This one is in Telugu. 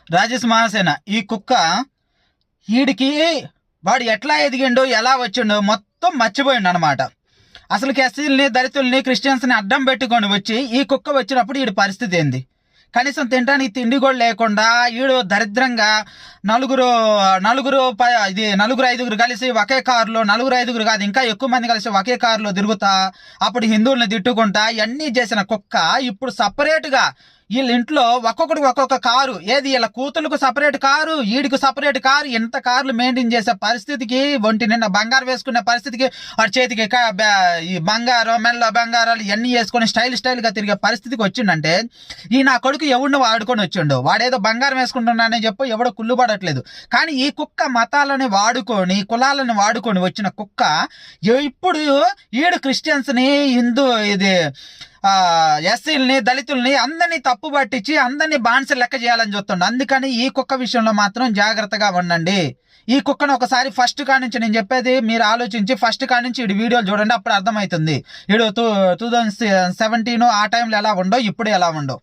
రాజేష్ మహాసేన ఈ కుక్క వీడికి వాడు ఎట్లా ఎదిగిండో ఎలా వచ్చిండో మొత్తం మర్చిపోయిండు అనమాట. అసలు ఎస్సీలని దళితుల్ని క్రిస్టియన్స్ని అడ్డం పెట్టుకొని వచ్చి ఈ కుక్క వచ్చినప్పుడు వీడి పరిస్థితి ఏంది? కనీసం తినడానికి తిండి కూడా లేకుండా వీడు దరిద్రంగా నలుగురు ఐదుగురు కలిసి ఒకే కారులో, నలుగురు ఐదుగురు కాదు ఇంకా ఎక్కువ మంది కలిసి ఒకే కారులో తిరుగుతా అప్పుడు హిందువుల్ని తిట్టుకుంటా ఇవన్నీ చేసిన కుక్క ఇప్పుడు సపరేట్గా వీళ్ళ ఇంట్లో ఒక్కొక్కడికి ఒక్కొక్క కారు, ఏది వీళ్ళ కూతుళ్ళకు సపరేట్ కారు, వీడికి సపరేట్ కారు, ఇంత కార్లు మెయింటైన్ చేసే పరిస్థితికి, ఒంటి నిండా బంగారం వేసుకునే పరిస్థితికి, వాడి చేతికి ఈ బంగారం, మెల్ల బంగారాలు ఇవన్నీ వేసుకొని స్టైల్గా తిరిగే పరిస్థితికి వచ్చిండంటే ఈ నా కొడుకు ఎవడిని వాడుకొని వచ్చిండు. వాడేదో బంగారం వేసుకుంటున్నానని చెప్పి ఎవడో కుళ్ళుపడట్లేదు. కానీ ఈ కుక్క మతాలని వాడుకొని, కులాలను వాడుకొని వచ్చిన కుక్క ఇప్పుడు ఈడు క్రిస్టియన్స్ని, హిందూ ఎస్సీలని, దళితుల్ని అందరినీ తప్పు పట్టించి అందరినీ బానిస లెక్క చేయాలని చూస్తుండ. అందుకని ఈ కుక్క విషయంలో మాత్రం జాగ్రత్తగా ఉండండి. ఈ కుక్కను ఒకసారి ఫస్ట్ కాడి నుంచి నేను చెప్పేది మీరు ఆలోచించి ఫస్ట్ కాడి నుంచి వీడి వీడియోలు చూడండి, అప్పుడు అర్థమవుతుంది వీడు 2017 ఆ టైంలో ఎలా ఉండో ఇప్పుడు ఎలా ఉండో.